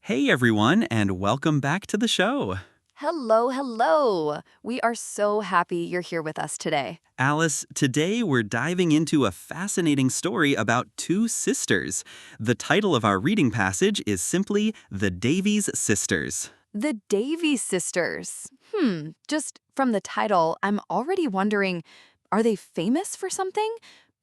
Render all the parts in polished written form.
Hey everyone, and welcome back to the show. Hello, hello. We are so happy you're here with us today. Alice, today we're diving into a fascinating story about two sisters. The title of our reading passage is simply The Davies Sisters. The Davies Sisters. Just from the title, I'm already wondering, are they famous for something?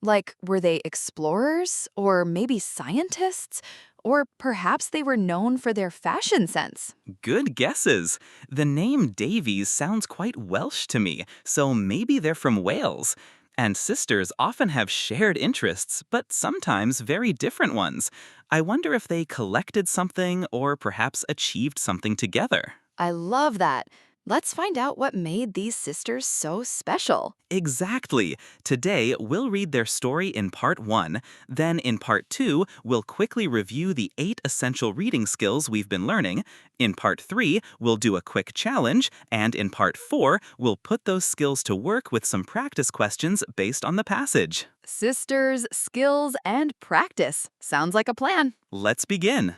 Like, were they explorers? Or maybe scientists? Or perhaps they were known for their fashion sense? Good guesses. The name Davies sounds quite Welsh to me, so maybe they're from Wales. And sisters often have shared interests, but sometimes very different ones. I wonder if they collected something or perhaps achieved something together. I love that. Let's find out what made these sisters so special. Exactly. Today, we'll read their story in Part 1. Then in Part 2, we'll quickly review the 8 essential reading skills we've been learning. In Part 3, we'll do a quick challenge. And in Part 4, we'll put those skills to work with some practice questions based on the passage. Sisters, skills, and practice. Sounds like a plan. Let's begin.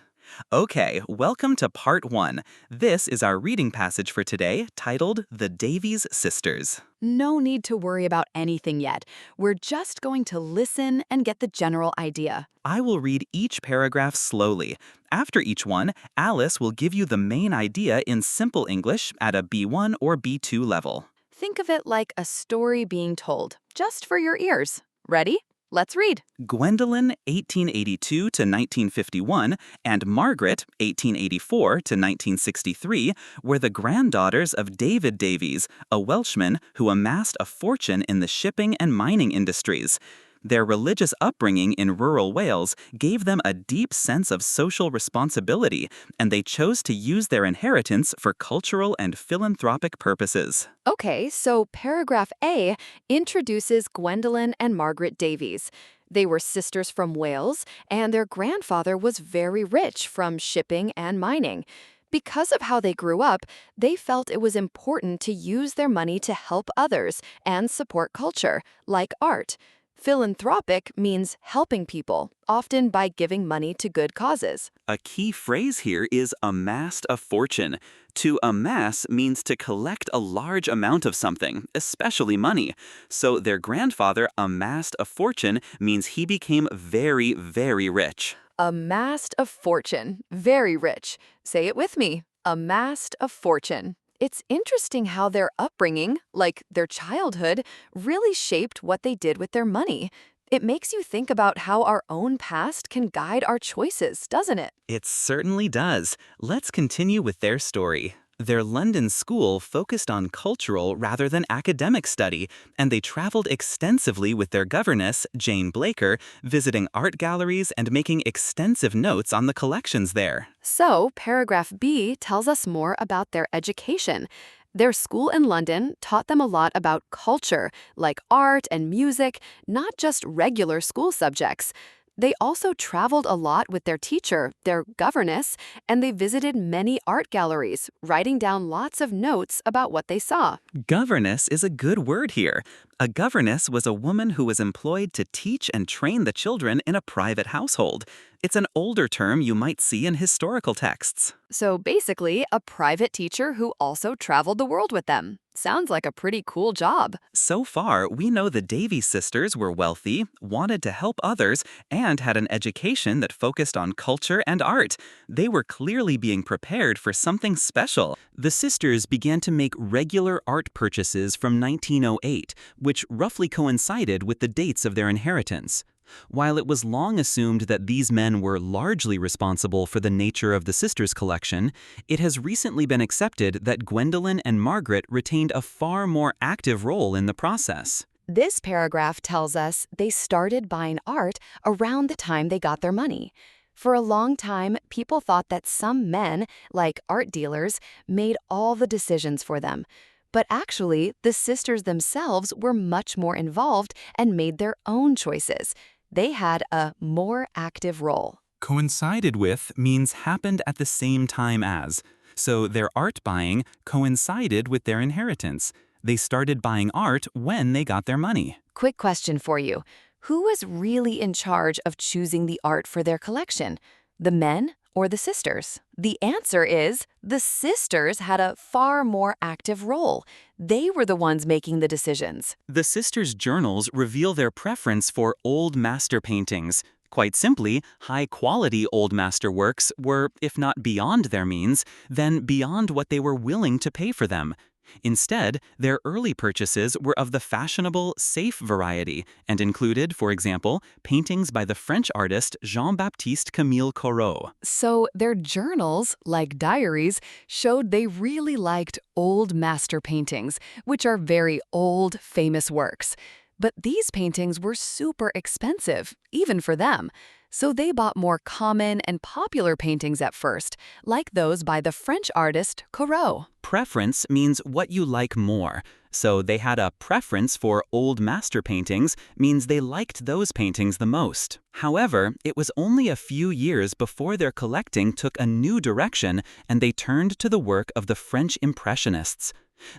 Okay, welcome to Part 1. This is our reading passage for today, titled The Davies Sisters. No need to worry about anything yet. We're just going to listen and get the general idea. I will read each paragraph slowly. After each one, Alice will give you the main idea in simple English at a B1 or B2 level. Think of it like a story being told, just for your ears. Ready? Let's read. Gwendolyn, 1882 to 1951, and Margaret, 1884 to 1963, were the granddaughters of David Davies, a Welshman who amassed a fortune in the shipping and mining industries. Their religious upbringing in rural Wales gave them a deep sense of social responsibility, and they chose to use their inheritance for cultural and philanthropic purposes. Okay, so paragraph A introduces Gwendolyn and Margaret Davies. They were sisters from Wales, and their grandfather was very rich from shipping and mining. Because of how they grew up, they felt it was important to use their money to help others and support culture, like art. Philanthropic means helping people, often by giving money to good causes. A key phrase here is amassed a fortune. To amass means to collect a large amount of something, especially money. So their grandfather amassed a fortune means he became very, very rich. Amassed a fortune. Very rich. Say it with me. Amassed a fortune. It's interesting how their upbringing, like their childhood, really shaped what they did with their money. It makes you think about how our own past can guide our choices, doesn't it? It certainly does. Let's continue with their story. Their London school focused on cultural rather than academic study, and they traveled extensively with their governess, Jane Blaker, visiting art galleries and making extensive notes on the collections there. So, paragraph B tells us more about their education. Their school in London taught them a lot about culture, like art and music, not just regular school subjects. They also traveled a lot with their teacher, their governess, and they visited many art galleries, writing down lots of notes about what they saw. Governess is a good word here. A governess was a woman who was employed to teach and train the children in a private household. It's an older term you might see in historical texts. So basically, a private teacher who also traveled the world with them. Sounds like a pretty cool job. So far, we know the Davies sisters were wealthy, wanted to help others, and had an education that focused on culture and art. They were clearly being prepared for something special. The sisters began to make regular art purchases from 1908, which roughly coincided with the dates of their inheritance. While it was long assumed that these men were largely responsible for the nature of the sisters' collection, it has recently been accepted that Gwendolyn and Margaret retained a far more active role in the process. This paragraph tells us they started buying art around the time they got their money. For a long time, people thought that some men, like art dealers, made all the decisions for them. But actually, the sisters themselves were much more involved and made their own choices. They had a more active role. Coincided with means happened at the same time as. So their art buying coincided with their inheritance. They started buying art when they got their money. Quick question for you. Who was really in charge of choosing the art for their collection? The men or the sisters? The answer is the sisters had a far more active role. They were the ones making the decisions. The sisters' journals reveal their preference for old master paintings. Quite simply, high-quality old masterworks were, if not beyond their means, then beyond what they were willing to pay for them. Instead, their early purchases were of the fashionable, safe variety and included, for example, paintings by the French artist Jean-Baptiste Camille Corot. So their journals, like diaries, showed they really liked old master paintings, which are very old, famous works. But these paintings were super expensive, even for them. So they bought more common and popular paintings at first, like those by the French artist Corot. Preference means what you like more. So they had a preference for old master paintings means they liked those paintings the most. However, it was only a few years before their collecting took a new direction and they turned to the work of the French Impressionists.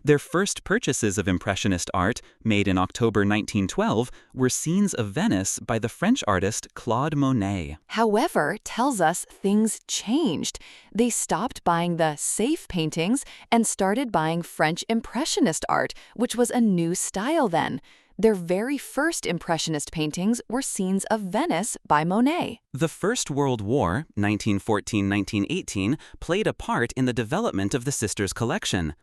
Their first purchases of Impressionist art, made in October 1912, were scenes of Venice by the French artist Claude Monet. However, tells us things changed. They stopped buying the safe paintings and started buying French Impressionist art, which was a new style then. Their very first Impressionist paintings were scenes of Venice by Monet. The First World War, 1914-1918, played a part in the development of the sisters' collection.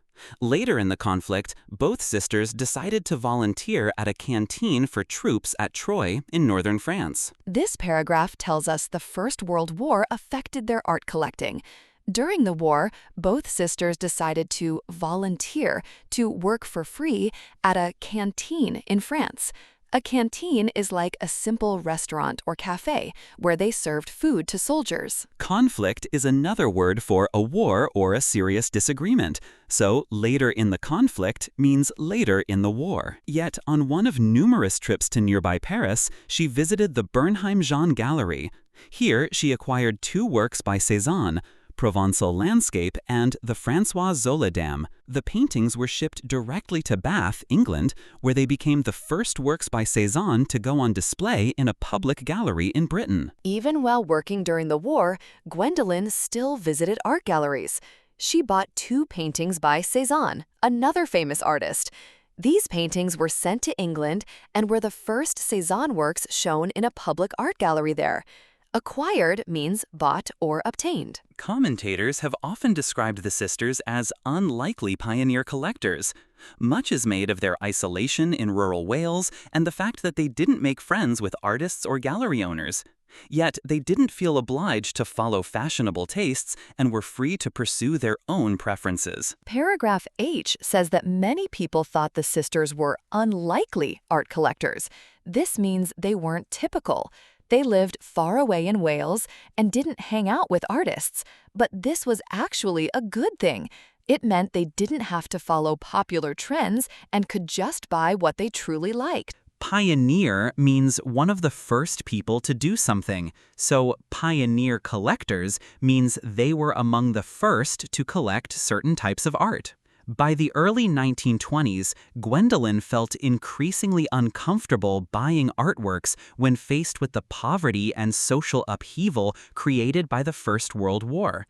Later in the conflict, both sisters decided to volunteer at a canteen for troops at Troyes in northern France. This paragraph tells us the First World War affected their art collecting. During the war, both sisters decided to volunteer, to work for free, at a canteen in France. A canteen is like a simple restaurant or cafe where they served food to soldiers. Conflict is another word for a war or a serious disagreement. So, later in the conflict means later in the war. Yet, on one of numerous trips to nearby Paris, she visited the Bernheim-Jean Gallery. Here, she acquired two works by Cézanne, Provençal Landscape and the François Zola Dam. The paintings were shipped directly to Bath, England, where they became the first works by Cézanne to go on display in a public gallery in Britain. Even while working during the war, Gwendolen still visited art galleries. She bought two paintings by Cézanne, another famous artist. These paintings were sent to England and were the first Cézanne works shown in a public art gallery there. Acquired means bought or obtained. Commentators have often described the sisters as unlikely pioneer collectors. Much is made of their isolation in rural Wales and the fact that they didn't make friends with artists or gallery owners. Yet they didn't feel obliged to follow fashionable tastes and were free to pursue their own preferences. Paragraph H says that many people thought the sisters were unlikely art collectors. This means they weren't typical. They lived far away in Wales and didn't hang out with artists, but this was actually a good thing. It meant they didn't have to follow popular trends and could just buy what they truly liked. Pioneer means one of the first people to do something. So pioneer collectors means they were among the first to collect certain types of art. By the early 1920s, Gwendolen felt increasingly uncomfortable buying artworks when faced with the poverty and social upheaval created by the First World War.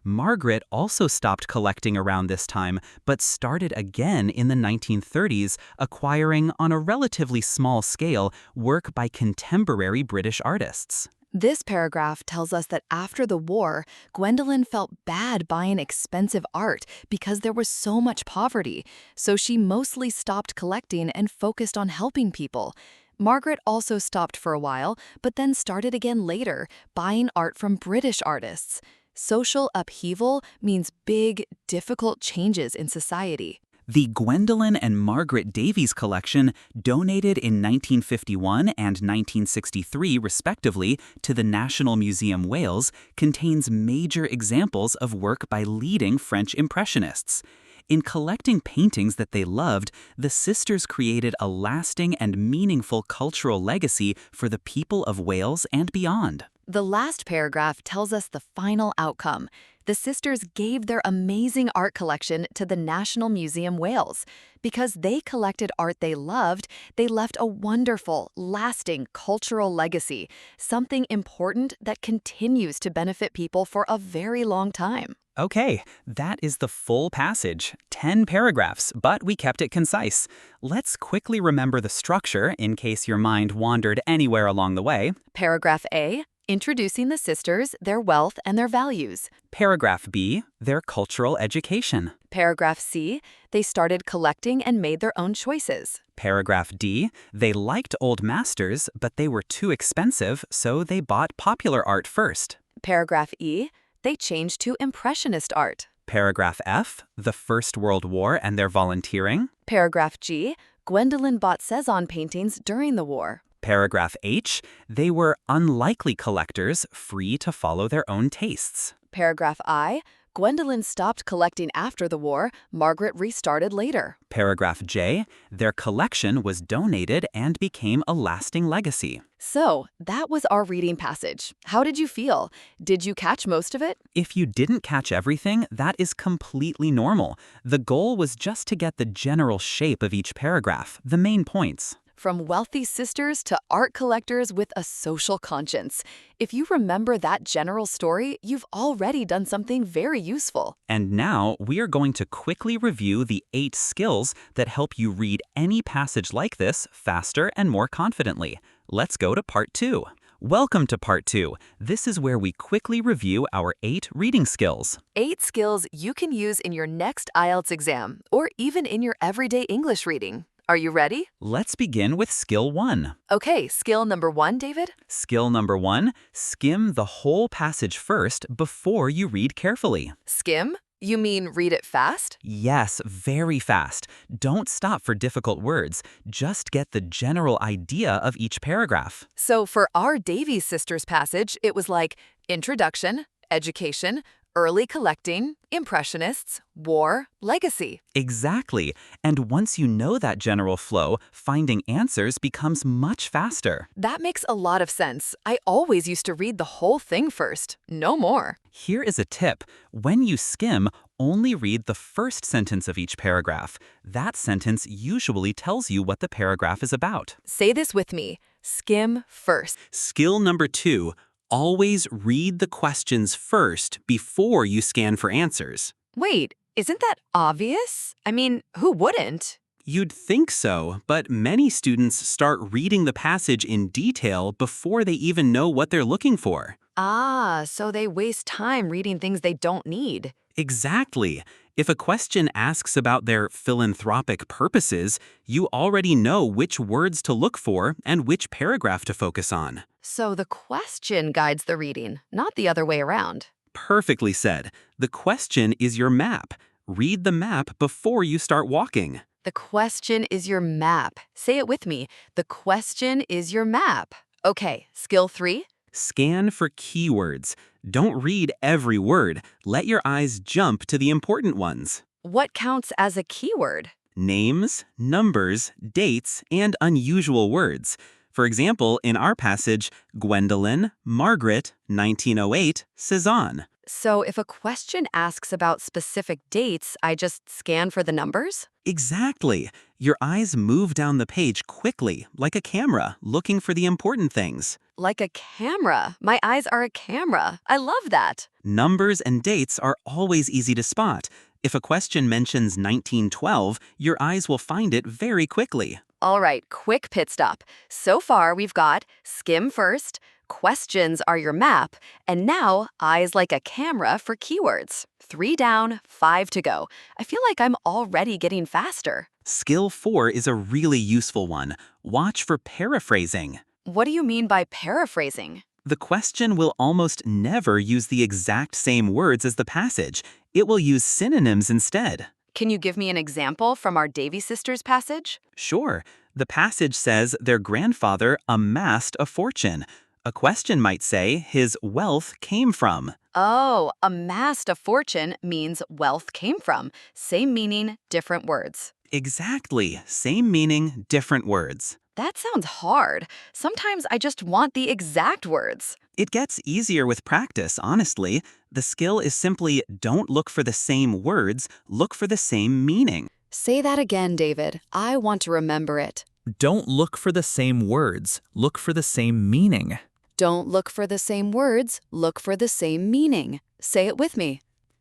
Margaret also stopped collecting around this time, but started again in the 1930s, acquiring, on a relatively small scale, work by contemporary British artists. This paragraph tells us that after the war, Gwendolen felt bad buying expensive art because there was so much poverty, so she mostly stopped collecting and focused on helping people. Margaret also stopped for a while, but then started again later, buying art from British artists. Social upheaval means big, difficult changes in society. The Gwendolen and Margaret Davies collection, donated in 1951 and 1963 respectively to the National Museum Wales, contains major examples of work by leading French Impressionists. In collecting paintings that they loved, the sisters created a lasting and meaningful cultural legacy for the people of Wales and beyond. The last paragraph tells us the final outcome. The sisters gave their amazing art collection to the National Museum Wales. Because they collected art they loved, they left a wonderful, lasting cultural legacy, something important that continues to benefit people for a very long time. Okay, that is the full passage, 10 paragraphs, but we kept it concise. Let's quickly remember the structure in case your mind wandered anywhere along the way. Paragraph A, introducing the sisters, their wealth, and their values. Paragraph B, their cultural education. Paragraph C, they started collecting and made their own choices. Paragraph D, they liked old masters, but they were too expensive, so they bought popular art first. Paragraph E, they changed to Impressionist art. Paragraph F, the First World War and their volunteering. Paragraph G, Gwendolyn bought Cezanne paintings during the war. Paragraph H, they were unlikely collectors, free to follow their own tastes. Paragraph I, Gwendolyn stopped collecting after the war, Margaret restarted later. Paragraph J, their collection was donated and became a lasting legacy. So, that was our reading passage. How did you feel? Did you catch most of it? If you didn't catch everything, that is completely normal. The goal was just to get the general shape of each paragraph, the main points. From wealthy sisters to art collectors with a social conscience. If you remember that general story, you've already done something very useful. And now we are going to quickly review the 8 skills that help you read any passage like this faster and more confidently. Let's go to part 2. Welcome to part 2. This is where we quickly review our 8 reading skills. 8 skills you can use in your next IELTS exam, or even in your everyday English reading. Are you ready? Let's begin with skill 1. Okay, skill number 1, David? Skill number 1, skim the whole passage first before you read carefully. Skim? You mean read it fast? Yes, very fast. Don't stop for difficult words. Just get the general idea of each paragraph. So for our Davies Sisters passage, it was like introduction, education, early collecting, impressionists, war, legacy. Exactly. And once you know that general flow, finding answers becomes much faster. That makes a lot of sense. I always used to read the whole thing first. No more. Here is a tip. When you skim, only read the first sentence of each paragraph. That sentence usually tells you what the paragraph is about. Say this with me. Skim first. Skill number 2. Always read the questions first before you scan for answers. Wait, isn't that obvious? I mean, who wouldn't? You'd think so, but many students start reading the passage in detail before they even know what they're looking for. Ah, so they waste time reading things they don't need. Exactly. If a question asks about their philanthropic purposes, you already know which words to look for and which paragraph to focus on. So the question guides the reading, not the other way around. Perfectly said. The question is your map. Read the map before you start walking. The question is your map. Say it with me. The question is your map. Okay, skill 3. Scan for keywords. Don't read every word. Let your eyes jump to the important ones. What counts as a keyword? Names, numbers, dates, and unusual words. For example, in our passage, Gwendolyn, Margaret, 1908, Cezanne. So if a question asks about specific dates, I just scan for the numbers? Exactly. Your eyes move down the page quickly, like a camera, looking for the important things. Like a camera. My eyes are a camera. I love that. Numbers and dates are always easy to spot. If a question mentions 1912, your eyes will find it very quickly. All right, quick pit stop. So far, we've got skim first, questions are your map, and now eyes like a camera for keywords. 3 down, 5 to go. I feel like I'm already getting faster. Skill 4 is a really useful one. Watch for paraphrasing. What do you mean by paraphrasing? The question will almost never use the exact same words as the passage. It will use synonyms instead. Can you give me an example from our Davies Sisters passage? Sure. The passage says their grandfather amassed a fortune. A question might say his wealth came from. Oh, amassed a fortune means wealth came from. Same meaning, different words. Exactly. Same meaning, different words. That sounds hard. Sometimes I just want the exact words. It gets easier with practice, honestly. The skill is simply don't look for the same words, look for the same meaning. Say that again, David. I want to remember it. Don't look for the same words, look for the same meaning. Don't look for the same words, look for the same meaning. Say it with me.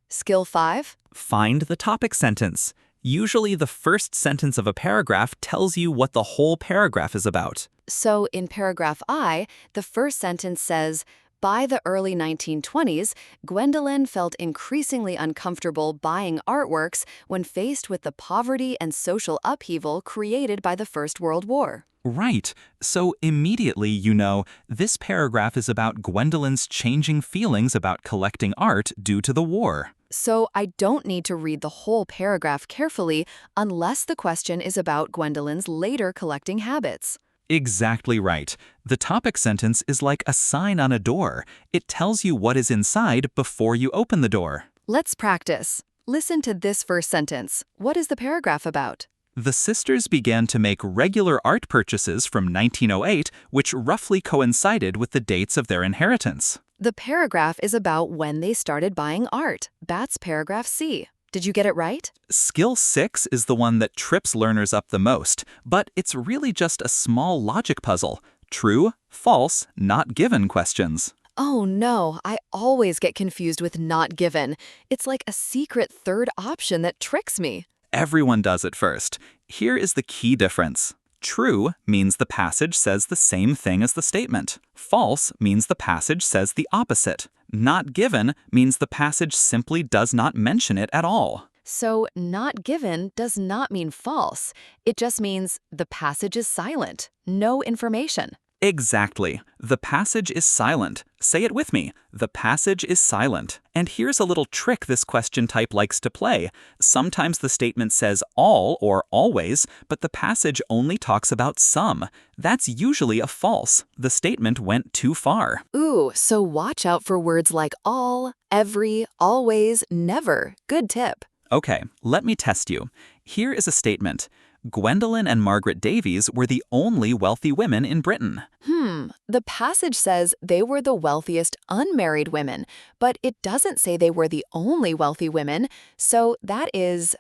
Skill 5. Find the topic sentence. Usually the first sentence of a paragraph tells you what the whole paragraph is about. So in paragraph I, the first sentence says, by the early 1920s, Gwendolyn felt increasingly uncomfortable buying artworks when faced with the poverty and social upheaval created by the First World War. Right. So immediately you know this paragraph is about Gwendolyn's changing feelings about collecting art due to the war. So I don't need to read the whole paragraph carefully unless the question is about Gwendolyn's later collecting habits. Exactly right. The topic sentence is like a sign on a door. It tells you what is inside before you open the door. Let's practice. Listen to this first sentence. What is the paragraph about? The sisters began to make regular art purchases from 1908, which roughly coincided with the dates of their inheritance. The paragraph is about when they started buying art. That's paragraph C. Did you get it right? Skill 6 is the one that trips learners up the most, but it's really just a small logic puzzle. True, false, not given questions. Oh no, I always get confused with not given. It's like a secret third option that tricks me. Everyone does it first. Here is the key difference. True means the passage says the same thing as the statement. False means the passage says the opposite. Not given means the passage simply does not mention it at all. So not given does not mean false. It just means the passage is silent. No information. Exactly. The passage is silent. Say it with me. The passage is silent. And here's a little trick this question type likes to play. Sometimes the statement says all or always, but the passage only talks about some. That's usually a false. The statement went too far. Ooh, so watch out for words like all, every, always, never. Good tip. Okay, let me test you. Here is a statement. Gwendolyn and Margaret Davies were the only wealthy women in Britain. The passage says they were the wealthiest unmarried women, but it doesn't say they were the only wealthy women, so that is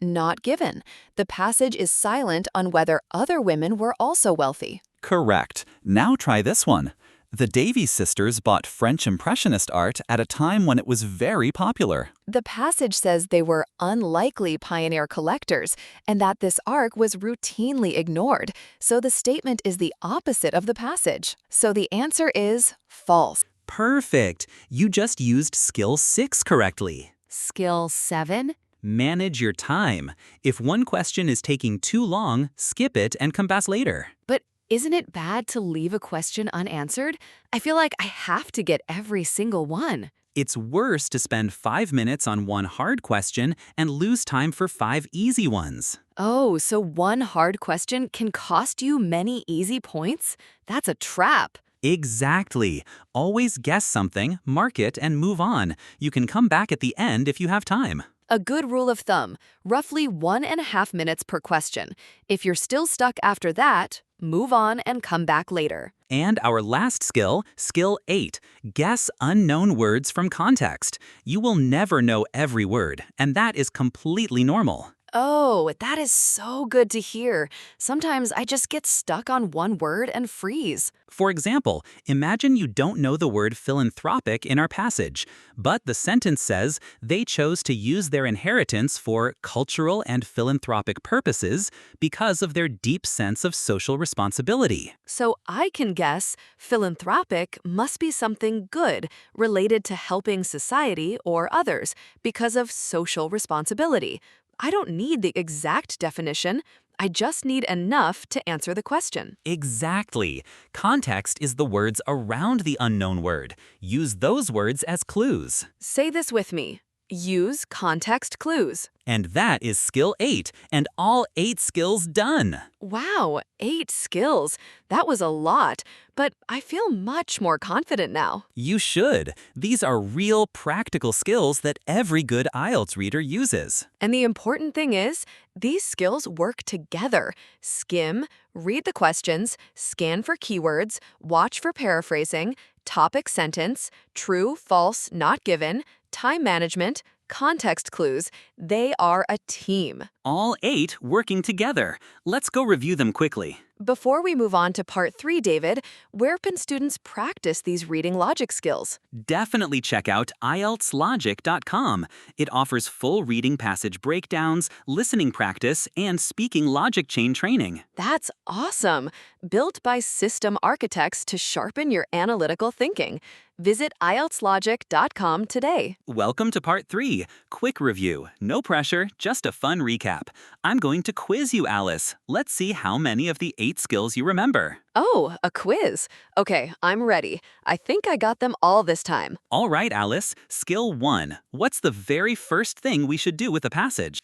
not given. The passage is silent on whether other women were also wealthy. Correct. Now try this one. The Davies sisters bought French Impressionist art at a time when it was very popular. The passage says they were unlikely pioneer collectors and that this art was routinely ignored, so the statement is the opposite of the passage. So the answer is false. Perfect. You just used skill 6 correctly. Skill 7? Manage your time. If one question is taking too long, skip it and come back later. But isn't it bad to leave a question unanswered? I feel like I have to get every single one. It's worse to spend 5 minutes on one hard question and lose time for 5 easy ones. Oh, so one hard question can cost you many easy points? That's a trap. Exactly. Always guess something, mark it, and move on. You can come back at the end if you have time. A good rule of thumb, roughly 1.5 minutes per question. If you're still stuck after that, move on and come back later. And our last skill, skill 8, guess unknown words from context. You will never know every word, and that is completely normal. Oh, that is so good to hear. Sometimes I just get stuck on one word and freeze. For example, imagine you don't know the word philanthropic in our passage, but the sentence says they chose to use their inheritance for cultural and philanthropic purposes because of their deep sense of social responsibility. So I can guess philanthropic must be something good related to helping society or others because of social responsibility. I don't need the exact definition. I just need enough to answer the question. Exactly. Context is the words around the unknown word. Use those words as clues. Say this with me. Use context clues. And that is skill 8, and all 8 skills done. Wow, 8 skills. That was a lot, but I feel much more confident now. You should. These are real practical skills that every good IELTS reader uses. And the important thing is, these skills work together. Skim, read the questions, scan for keywords, watch for paraphrasing, topic sentence, true, false, not given, time management, context clues. They are a team. All 8 working together. Let's go review them quickly. Before we move on to part 3, David, where can students practice these reading logic skills? Definitely check out IELTSlogic.com. It offers full reading passage breakdowns, listening practice, and speaking logic chain training. That's awesome! Built by system architects to sharpen your analytical thinking. Visit IELTSlogic.com today. Welcome to part 3. Quick review. No pressure, just a fun recap. I'm going to quiz you, Alice. Let's see how many of the 8 skills you remember. Oh, a quiz. Okay, I'm ready. I think I got them all this time. All right, Alice. Skill 1. What's the very first thing we should do with a passage?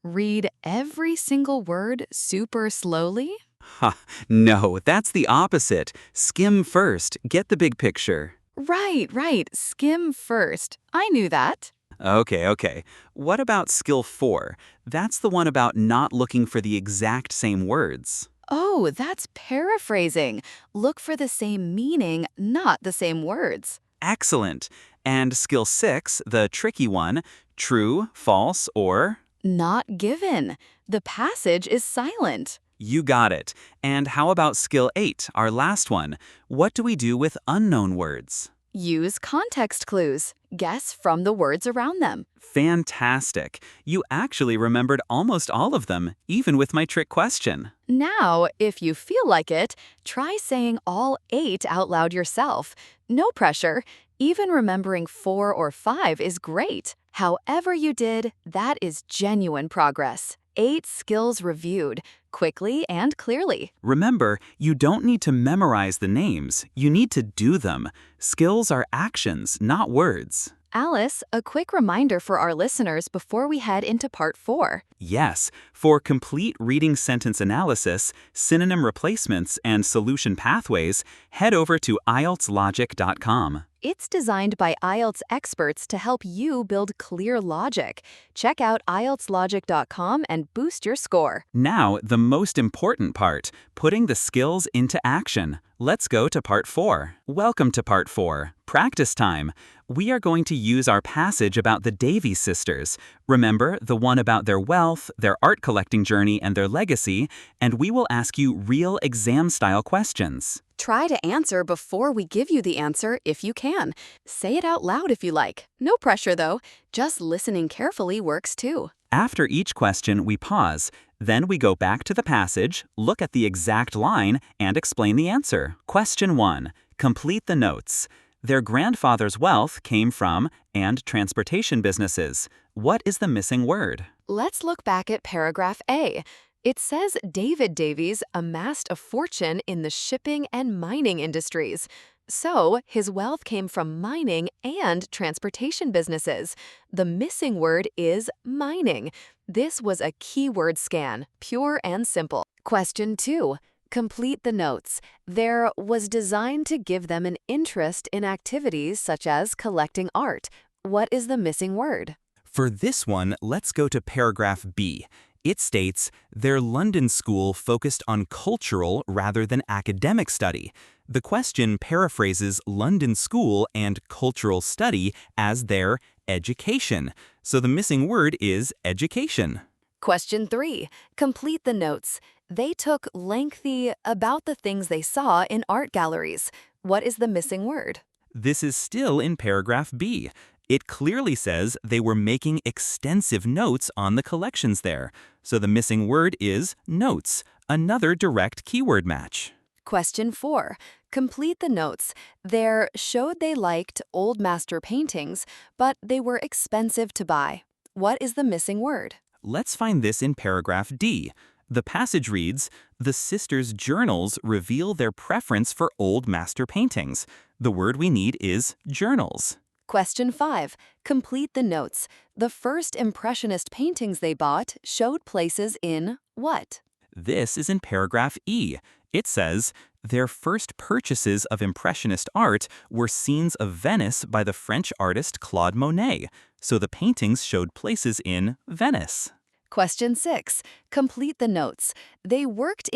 Read every single word super slowly? Ha, no, that's the opposite. Skim first, get the big picture. Right. Skim first. I knew that. Okay. What about skill 4? That's the one about not looking for the exact same words. Oh, that's paraphrasing. Look for the same meaning, not the same words. Excellent. And skill 6, the tricky one, true, false, or... Not given. The passage is silent. You got it. And how about skill 8, our last one? What do we do with unknown words? Use context clues. Guess from the words around them. Fantastic. You actually remembered almost all of them, even with my trick question. Now, if you feel like it, try saying all 8 out loud yourself. No pressure. Even remembering 4 or 5 is great. However you did, that is genuine progress. 8 skills reviewed, quickly and clearly. Remember, you don't need to memorize the names. You need to do them. Skills are actions, not words. Alice, a quick reminder for our listeners before we head into part 4. Yes, for complete reading sentence analysis, synonym replacements, and solution pathways, head over to IELTSlogic.com. It's designed by IELTS experts to help you build clear logic. Check out IELTSlogic.com and boost your score. Now, the most important part, putting the skills into action. Let's go to part 4. Welcome to part 4, practice time. We are going to use our passage about the Davies Sisters. Remember, the one about their wealth, their art collecting journey, and their legacy, and we will ask you real exam-style questions. Try to answer before we give you the answer if you can. Say it out loud if you like. No pressure though, just listening carefully works too. After each question, we pause. Then we go back to the passage, look at the exact line, and explain the answer. Question 1. Complete the notes. Their grandfather's wealth came from and transportation businesses. What is the missing word? Let's look back at paragraph A. It says David Davies amassed a fortune in the shipping and mining industries. So, his wealth came from mining and transportation businesses. The missing word is mining. This was a keyword scan, pure and simple. Question 2. Complete the notes. There was designed to give them an interest in activities such as collecting art. What is the missing word? For this one, let's go to paragraph B. It states, their London school focused on cultural rather than academic study. The question paraphrases London school and cultural study as their education. So the missing word is education. Question 3. Complete the notes. They took lengthy about the things they saw in art galleries. What is the missing word? This is still in paragraph B. It clearly says they were making extensive notes on the collections there. So the missing word is notes, another direct keyword match. Question 4. Complete the notes. There showed they liked old master paintings, but they were expensive to buy. What is the missing word? Let's find this in paragraph D. The passage reads, the sisters' journals reveal their preference for old master paintings. The word we need is journals. Question 5. Complete the notes. The first Impressionist paintings they bought showed places in what? This is in paragraph E. It says, their first purchases of Impressionist art were scenes of Venice by the French artist Claude Monet, so the paintings showed places in Venice. Question 6. Complete the notes. They worked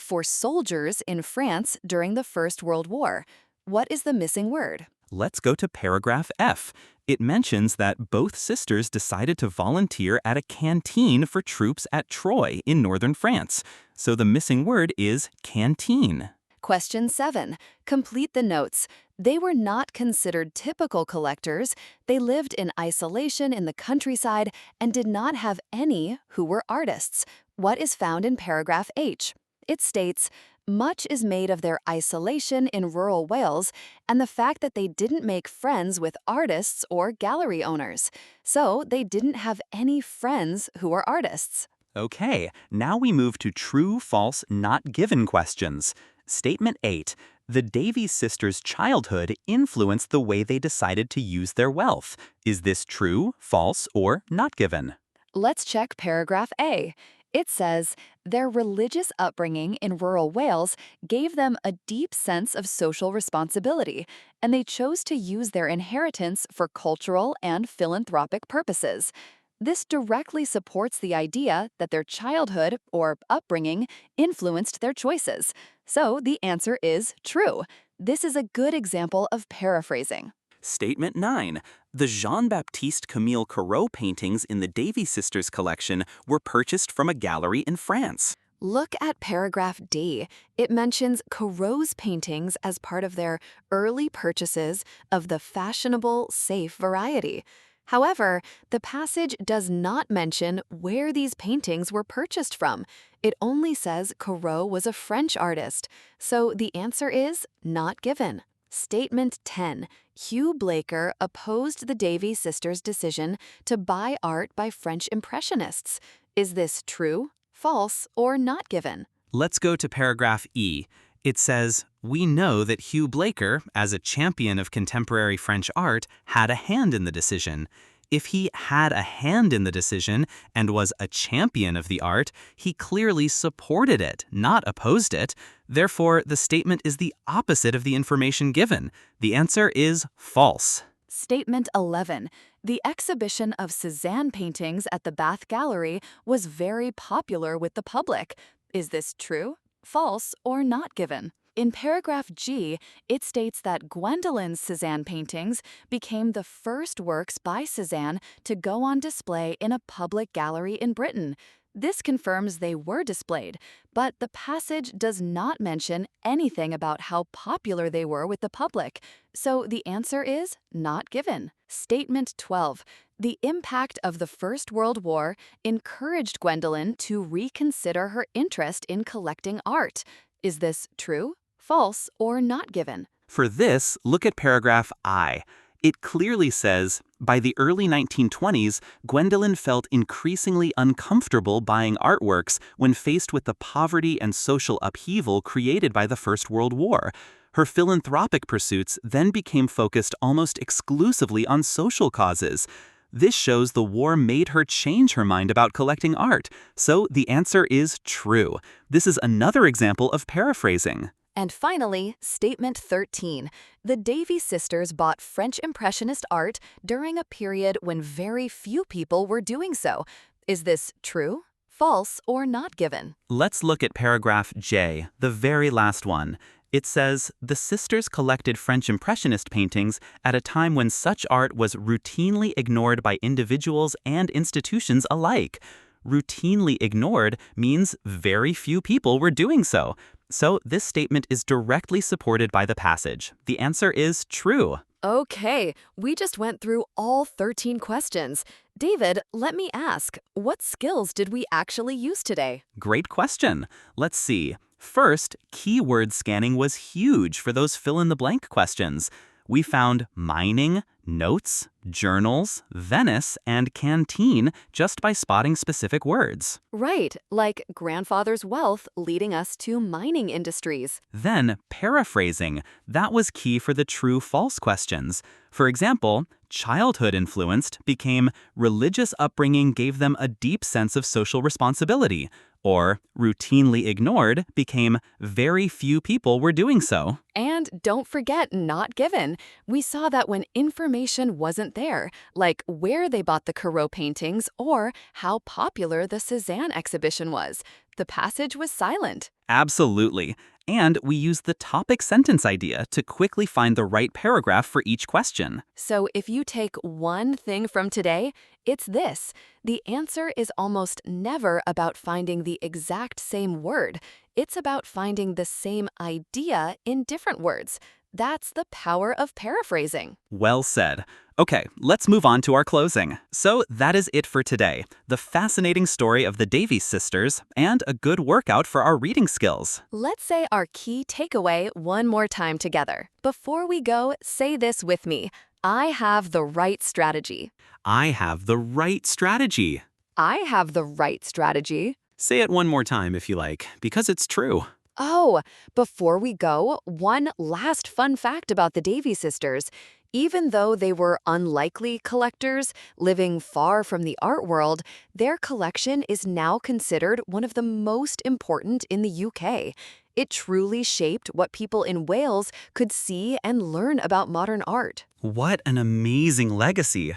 for soldiers in France during the First World War. What is the missing word? Let's go to paragraph F. It mentions that both sisters decided to volunteer at a canteen for troops at Troyes in northern France. So the missing word is canteen. Question 7. Complete the notes. They were not considered typical collectors. They lived in isolation in the countryside and did not have any who were artists. What is found in paragraph H? It states, much is made of their isolation in rural Wales and the fact that they didn't make friends with artists or gallery owners. So they didn't have any friends who were artists. Okay, now we move to true, false, not given questions. Statement 8. The Davies sisters' childhood influenced the way they decided to use their wealth. Is this true, false, or not given? Let's check paragraph A. It says, their religious upbringing in rural Wales gave them a deep sense of social responsibility, and they chose to use their inheritance for cultural and philanthropic purposes. This directly supports the idea that their childhood or upbringing influenced their choices. So the answer is true. This is a good example of paraphrasing. Statement 9. The Jean-Baptiste Camille Corot paintings in the Davies Sisters collection were purchased from a gallery in France. Look at paragraph D. It mentions Corot's paintings as part of their early purchases of the fashionable, safe variety. However, the passage does not mention where these paintings were purchased from. It only says Corot was a French artist, so the answer is not given. Statement 10. Hugh Blaker opposed the Davies sisters' decision to buy art by French Impressionists. Is this true, false, or not given? Let's go to paragraph E. It says, we know that Hugh Blaker, as a champion of contemporary French art, had a hand in the decision. If he had a hand in the decision and was a champion of the art, he clearly supported it, not opposed it. Therefore, the statement is the opposite of the information given. The answer is false. Statement 11. The exhibition of Cézanne paintings at the Bath Gallery was very popular with the public. Is this true, false, or not given? In paragraph G, it states that Gwendolen's Cézanne paintings became the first works by Cézanne to go on display in a public gallery in Britain. This confirms they were displayed, but the passage does not mention anything about how popular they were with the public, so the answer is not given. Statement 12. The impact of the First World War encouraged Gwendolen to reconsider her interest in collecting art. Is this true, false, or not given? For this, look at paragraph I. It clearly says, by the early 1920s, Gwendolen felt increasingly uncomfortable buying artworks when faced with the poverty and social upheaval created by the First World War. Her philanthropic pursuits then became focused almost exclusively on social causes. This shows the war made her change her mind about collecting art, so the answer is true. This is another example of paraphrasing. And finally, Statement 13. The Davies sisters bought French Impressionist art during a period when very few people were doing so. Is this true, false, or not given? Let's look at paragraph J, the very last one. It says, the sisters collected French Impressionist paintings at a time when such art was routinely ignored by individuals and institutions alike. Routinely ignored means very few people were doing so. So this statement is directly supported by the passage. The answer is true. Okay, we just went through all 13 questions. David, let me ask, what skills did we actually use today? Great question. Let's see. First, keyword scanning was huge for those fill-in-the-blank questions. We found mining, notes, journals, Venice, and canteen just by spotting specific words. Right, like grandfather's wealth leading us to mining industries. Then, paraphrasing. That was key for the true-false questions. For example, childhood influenced became religious upbringing gave them a deep sense of social responsibility. Or routinely ignored became very few people were doing so. And don't forget not given. We saw that when information wasn't there, like where they bought the Corot paintings or how popular the Cézanne exhibition was, the passage was silent. Absolutely. And we used the topic sentence idea to quickly find the right paragraph for each question. So if you take one thing from today, it's this. The answer is almost never about finding the exact same word. It's about finding the same idea in different words. That's the power of paraphrasing. Well said. Okay, let's move on to our closing. So that is it for today. The fascinating story of the Davies sisters and a good workout for our reading skills. Let's say our key takeaway one more time together. Before we go, say this with me. I have the right strategy. I have the right strategy. I have the right strategy. Say it one more time if you like, because it's true. Oh, before we go, one last fun fact about the Davies sisters. Even though they were unlikely collectors, living far from the art world, their collection is now considered one of the most important in the UK. It truly shaped what people in Wales could see and learn about modern art. What an amazing legacy.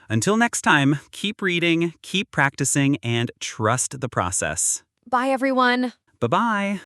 Until next time, keep reading, keep practicing, and trust the process. Bye, everyone. Bye-bye.